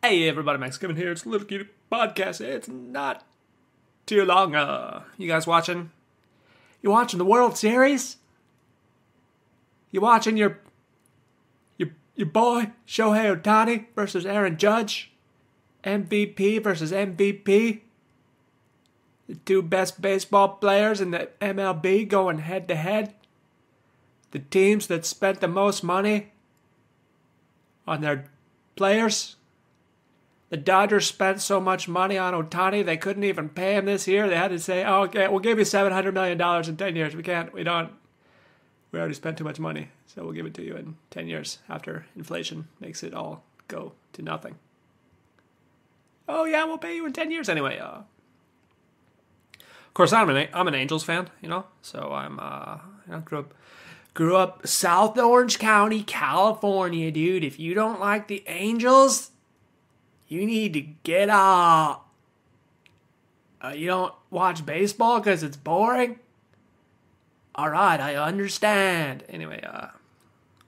Hey everybody, Max Kevin here. It's a Little Cute Podcast. It's not too long. You guys watching? You watching the World Series? You watching your boy Shohei Ohtani versus Aaron Judge? MVP versus MVP? The two best baseball players in the MLB going head to head? The teams that spent the most money on their players? The Dodgers spent so much money on Ohtani, they couldn't even pay him this year. They had to say, oh, okay, we'll give you $700 million in 10 years. We already spent too much money, so we'll give it to you in 10 years after inflation makes it all go to nothing. Oh, yeah, we'll pay you in 10 years anyway. Of course, I'm an Angels fan, so I'm, grew up South Orange County, California, dude. If you don't like the Angels, you need to get out. You don't watch baseball because it's boring? Alright, I understand. Anyway,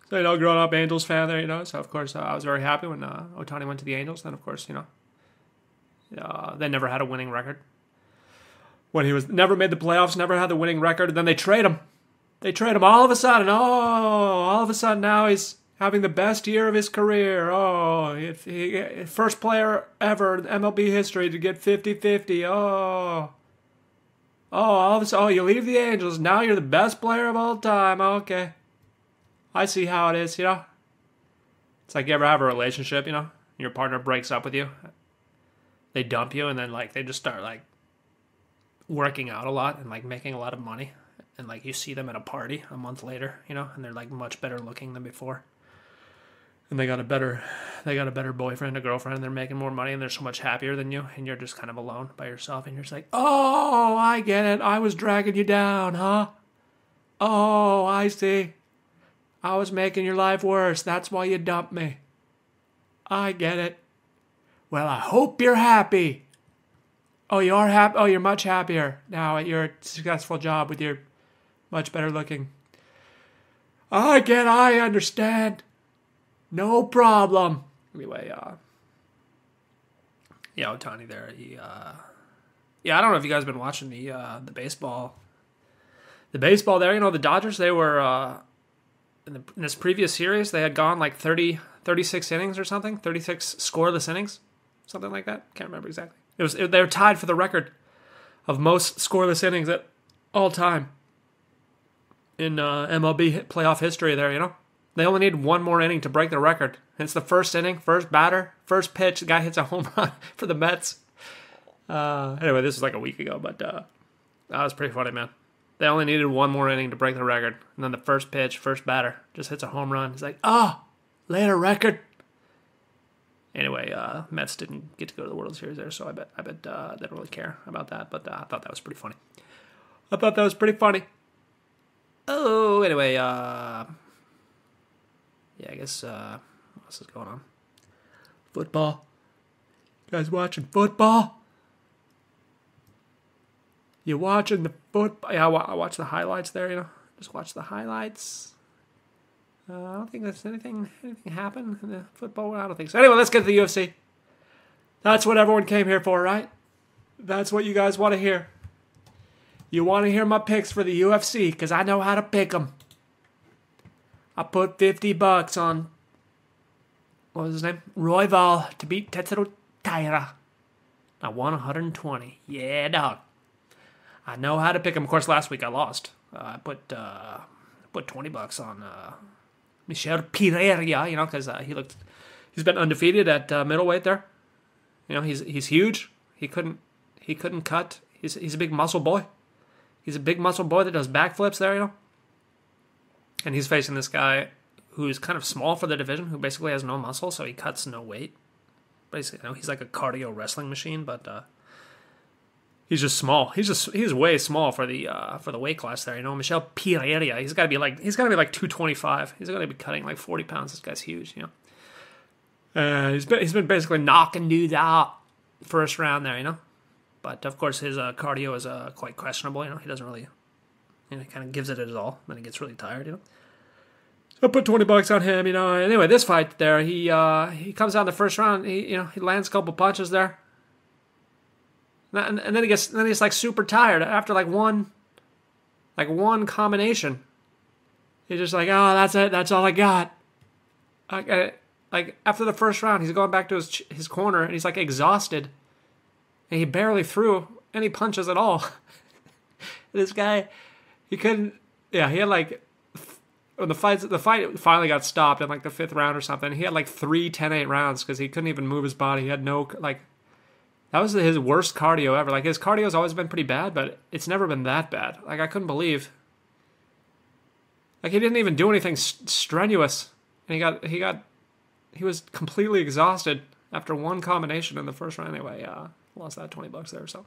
so, growing up Angels fan there, so of course I was very happy when Ohtani went to the Angels. Then, of course, they never had a winning record. When he never made the playoffs, never had the winning record, and then they trade him. They trade him all of a sudden. All of a sudden now he's having the best year of his career. First player ever in MLB history to get 50-50. All of a sudden, you leave the Angels. Now you're the best player of all time. Okay. I see how it is, It's like you ever have a relationship, your partner breaks up with you. They dump you, and then, they just start, working out a lot and, making a lot of money. And, you see them at a party a month later, and they're, much better looking than before. And they got a better boyfriend, a girlfriend, and they're making more money, and they're so much happier than you, and you're just kind of alone by yourself, and you're just like, oh, I get it. I was dragging you down, huh? Oh, I see. I was making your life worse. That's why you dumped me. I get it. Well, I hope you're happy. Oh, you are happy? Oh, you're much happier now at your successful job with your much better looking. I understand. No problem. Anyway, Ohtani there. I don't know if you guys have been watching the baseball. The baseball there, the Dodgers, they were, in this previous series, they had gone 36 innings or something, 36 scoreless innings, something like that. Can't remember exactly. They were tied for the record of most scoreless innings at all time in MLB playoff history there, They only need one more inning to break the record. And it's the first inning, first batter, first pitch. The guy hits a home run for the Mets. Anyway, this was a week ago, but that was pretty funny, man. They only needed one more inning to break the record. And then the first pitch, first batter, just hits a home run. He's like, later record. Anyway, Mets didn't get to go to the World Series there, so I bet they don't really care about that. But I thought that was pretty funny. Oh, anyway, I guess, what else is going on? Football. You guys watching football? You watching the football? Yeah, I watch the highlights there, Just watch the highlights. I don't think there's anything happened in the football. I don't think so. Anyway, let's get to the UFC. That's what everyone came here for, right? That's what you guys want to hear. You want to hear my picks for the UFC, because I know how to pick them. I put $50 on, what was his name? Royval to beat Tetsuo Taira. I won 120. Yeah, dog. I know how to pick him. Of course, last week I lost. I put $20 on Michel Pereira, because he's been undefeated at middleweight there. He's huge. He couldn't cut. He's a big muscle boy. He's a big muscle boy that does backflips there, And he's facing this guy who's kind of small for the division, who basically has no muscle, so he cuts no weight. Basically, he's like a cardio wrestling machine, but he's just small. He's way small for the weight class there. Michel Pereira, he's got to be like 225. He's got to be cutting 40 pounds. This guy's huge, He's been basically knocking dudes out first round there, But of course his cardio is quite questionable. He doesn't really. He kind of gives it his all. Then he gets really tired, I put $20 on him, you know. Anyway, this fight there, he comes out in the first round. He lands a couple punches there, and then he's like super tired after like one combination. He's just like, oh, that's it, that's all I got. Like after the first round, he's going back to his corner and he's like exhausted, and he barely threw any punches at all. This guy, he couldn't. Yeah, he had like. When the fight finally got stopped in like the 5th round or something, he had like 3 10-8 rounds because he couldn't even move his body. He had no, like, that was his worst cardio ever. Like, his cardio's always been pretty bad, but it's never been that bad. Like, I couldn't believe. Like, he didn't even do anything strenuous. And he was completely exhausted after one combination in the first round. Anyway, lost that $20 there. So,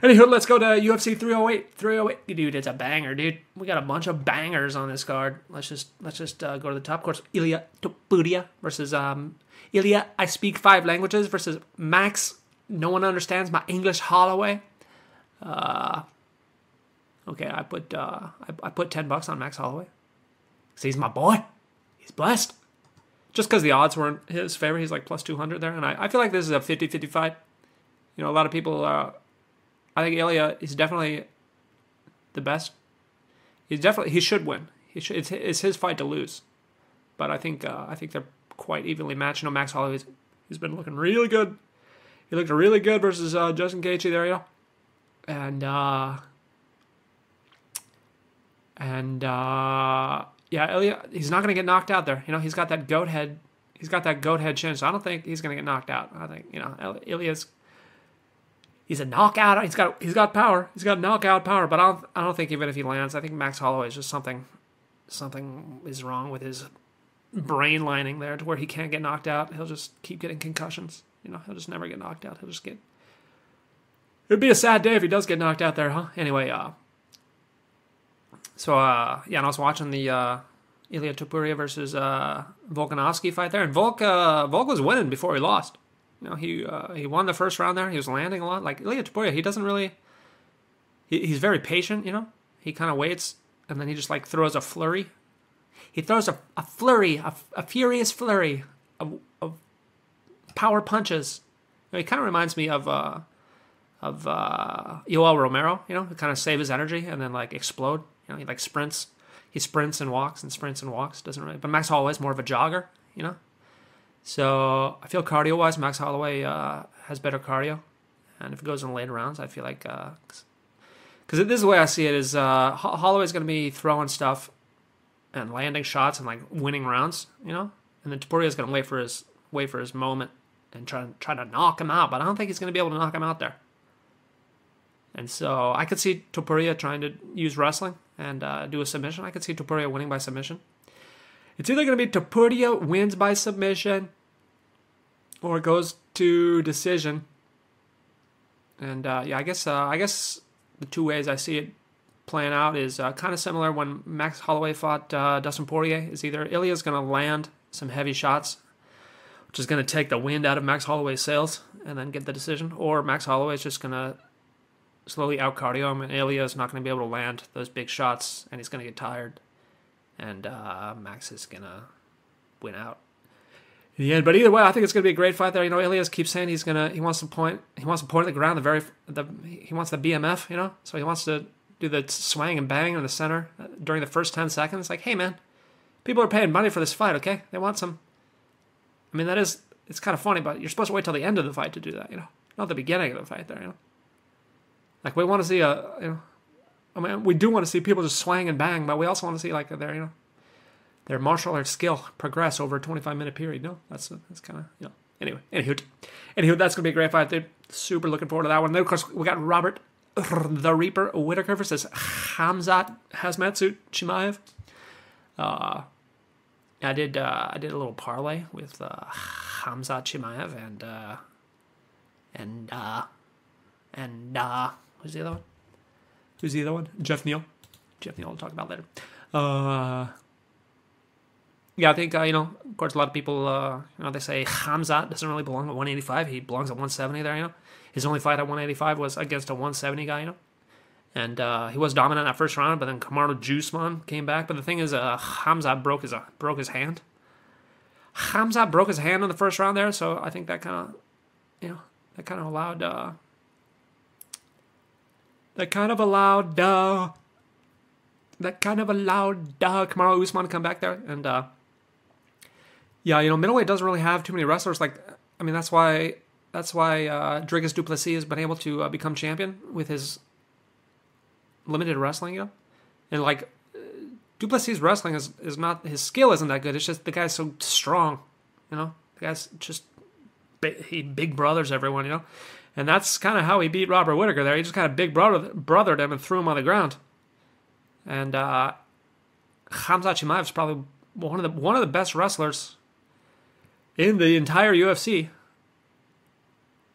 anywho, let's go to UFC 308. 308, dude, it's a banger, dude. We got a bunch of bangers on this card. Let's just go to the top course. Ilia Topuria versus Ilia. I speak 5 languages versus Max. No one understands my English. Holloway. Okay, I put $10 on Max Holloway. 'Cause he's my boy. He's blessed. Just because the odds weren't his favor, he's like plus 200 there, and I feel like this is a 50-50 fight. You know, a lot of people. I think Ilya is definitely the best. He should win. It's his fight to lose, but I think they're quite evenly matched. You know, Max Holloway, he's been looking really good. He looked really good versus Justin Gaethje there, you know, and yeah, Ilya, he's not gonna get knocked out there. You know, he's got that goat head. He's got that goat head chin, so I don't think he's gonna get knocked out. I think, you know, Ilya's. He's a knockout. He's got power. He's got knockout power. But I don't think even if he lands, I think Max Holloway is just something is wrong with his brain lining there to where he can't get knocked out. He'll just keep getting concussions. You know, he'll just never get knocked out. It'd be a sad day if he does get knocked out there, huh? Anyway, yeah, and I was watching the Ilia Topuria versus Volkanovski fight there, and Volk was winning before he lost. You know, he won the first round there. He was landing a lot. Like Ilia Topuria, he doesn't really. He's very patient. You know, he kind of waits and then he just like throws a flurry. He throws a flurry, a furious flurry of power punches. You know, he kind of reminds me of Yoel Romero. You know, to kind of save his energy and then like explode. You know, he like sprints. He sprints and walks and sprints and walks. Doesn't really. But Max Holloway is more of a jogger. You know. So I feel cardio-wise, Max Holloway has better cardio, and if it goes in the later rounds, I feel like because this is the way I see it is Holloway's going to be throwing stuff and landing shots and like winning rounds, you know, and then Topuria's going to wait for his moment and try to knock him out, but I don't think he's going to be able to knock him out there. And so I could see Topuria trying to use wrestling and do a submission. I could see Topuria winning by submission. It's either going to be Topuria wins by submission or goes to decision. And yeah, I guess the two ways I see it playing out is kind of similar when Max Holloway fought Dustin Poirier. Is either Ilya's going to land some heavy shots, which is going to take the wind out of Max Holloway's sails and then get the decision, or Max Holloway is just going to slowly out cardio him, and Ilya's not going to be able to land those big shots, and he's going to get tired. And Max is going to win out in the end. But either way, I think it's going to be a great fight there. You know, Ilias keeps saying he wants to point at the ground, he wants the BMF, you know? So he wants to do the swang and bang in the center during the first 10 seconds. Like, hey, man, people are paying money for this fight, okay? They want some. I mean, it's kind of funny, but you're supposed to wait till the end of the fight to do that, you know? Not the beginning of the fight there, you know? Like, we want to see I mean, we do want to see people just swang and bang, but we also want to see like their martial arts skill progress over a 25-minute period. No, that's kind of, you know. Anyway, that's gonna be a great fight, dude. Super looking forward to that one. And then of course we got Robert the Reaper Whittaker versus Hamzat Hazmatsu Chimaev. I did a little parlay with Hamzat Chimaev and who's the other one? Who's the other one? Jeff Neal. We'll talk about later. Yeah, I think, of course, a lot of people, they say Hamzat doesn't really belong at 185. He belongs at 170 there, you know. His only fight at 185 was against a 170 guy, you know. And he was dominant in that first round, but then Kamaru Usman came back. But the thing is, Khamzat broke his hand. Khamzat broke his hand in the first round there, so I think that kind of allowed Kamaru Usman to come back there. And middleweight doesn't really have too many wrestlers. That's why Dricus du Plessis has been able to become champion with his limited wrestling, and du Plessis' wrestling is not, his skill isn't that good. It's just the guy's so strong, the guy's just he big brothers everyone, and that's kind of how he beat Robert Whittaker there. He just kind of big brothered him and threw him on the ground. And Khamzat Chimaev is probably one of the best wrestlers in the entire UFC.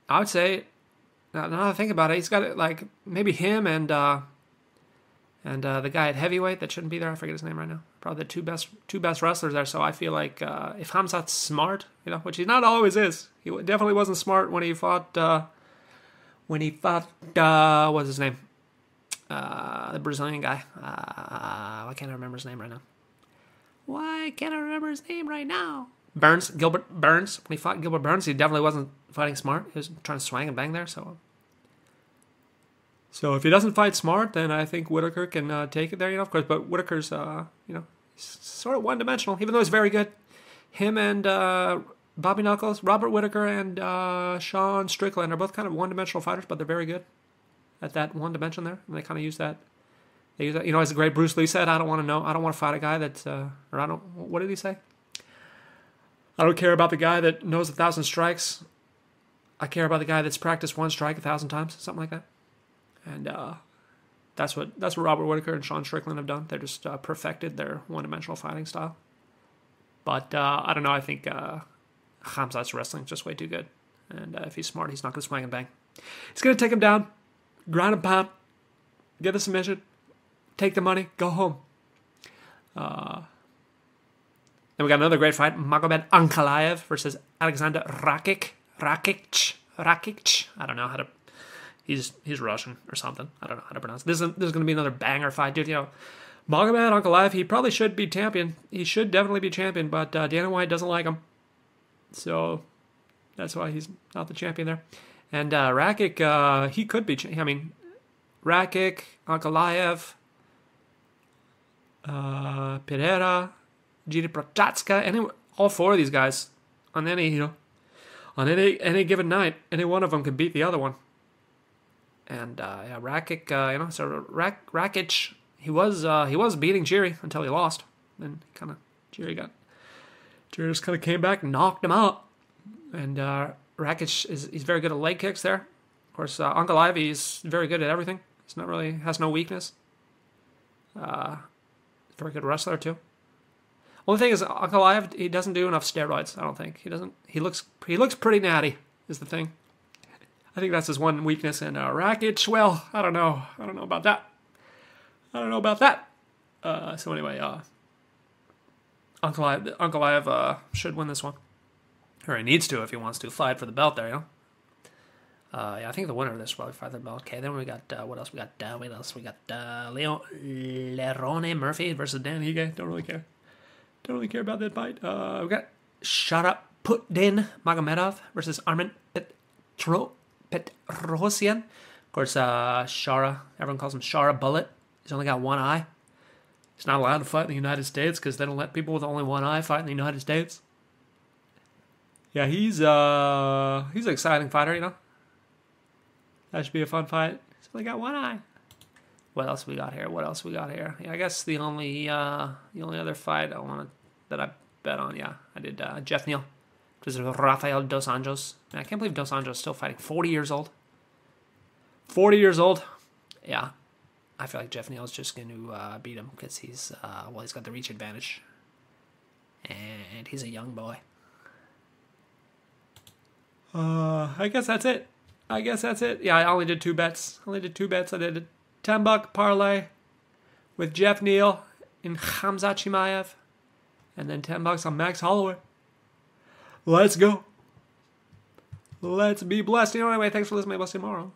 I would say, now that I think about it, he's got maybe him and the guy at heavyweight that shouldn't be there. I forget his name right now. Probably the two best wrestlers there. So I feel like if Khamzat's smart, which he not always is, he definitely wasn't smart when he fought. What's his name? The Brazilian guy. Why can't I remember his name right now? Gilbert Burns. When he fought Gilbert Burns, he definitely wasn't fighting smart. He was trying to swing and bang there. So if he doesn't fight smart, then I think Whittaker can take it there, of course. But Whittaker's, sort of one-dimensional, even though he's very good. Him and Bobby Knuckles, Robert Whittaker, and Sean Strickland are both kind of one-dimensional fighters, but they're very good at that one dimension there. And they kind of use that. They use that. As the great Bruce Lee said, I don't want to fight a guy that's, what did he say? I don't care about the guy that knows 1,000 strikes. I care about the guy that's practiced one strike 1,000 times, something like that. And that's what Robert Whittaker and Sean Strickland have done. They're just perfected their one-dimensional fighting style. But I don't know. I think Khamzat's wrestling is just way too good. And if he's smart, he's not going to swing and bang. He's going to take him down, ground and pound, get the submission, take the money, go home. Then we got another great fight: Magomed Ankalaev versus Alexander Rakić. I don't know how to. He's Russian or something. I don't know how to pronounce it. This is going to be another banger fight, dude. Magomed Ankalaev, he probably should be champion. He should definitely be champion, but Dana White doesn't like him, so that's why he's not the champion there. And Rakić, he could be. Rakić, Ankalaev, Pereira, Jiri Prochazka, all four of these guys on any given night, any one of them can beat the other one. And Rakić, so Rakić, he was beating Jiri until he lost, and Jiri just kind of came back and knocked him out. And Rakić he's very good at leg kicks there. Of course, Ankalaev, he's very good at everything. Has no weakness. Very good wrestler too. Only thing is, Ankalaev, he doesn't do enough steroids. I don't think he doesn't. He looks pretty natty. Is the thing. I think that's his one weakness. And Rakić, well, I don't know about that. So anyway, Ankalaev should win this one, or he needs to if he wants to fight for the belt there. I think the winner of this will probably fight for the belt. Okay, then we got what else? We got Lerone Murphy versus Dan Hige. Don't really care about that fight. We got Sharaputdin Magomedov versus Armen Petrosyan. Of course, Shara, everyone calls him Shara Bullet. He's only got one eye. He's not allowed to fight in the United States because they don't let people with only one eye fight in the United States. Yeah, he's an exciting fighter, That should be a fun fight. He's only got one eye. What else we got here? Yeah, I guess the only other fight that I bet on, I did Jeff Neal versus Rafael Dos Anjos. Man, I can't believe Dos Anjos is still fighting. 40 years old. Yeah, I feel like Jeff Neal is just going to beat him because he's got the reach advantage, and he's a young boy. I guess that's it. Yeah, I only did two bets. I did a $10 parlay with Jeff Neal and Khamzat Chimaev, and then $10 on Max Holloway. Let's go. Let's be blessed. Anyway, thanks for listening. We'll see you tomorrow.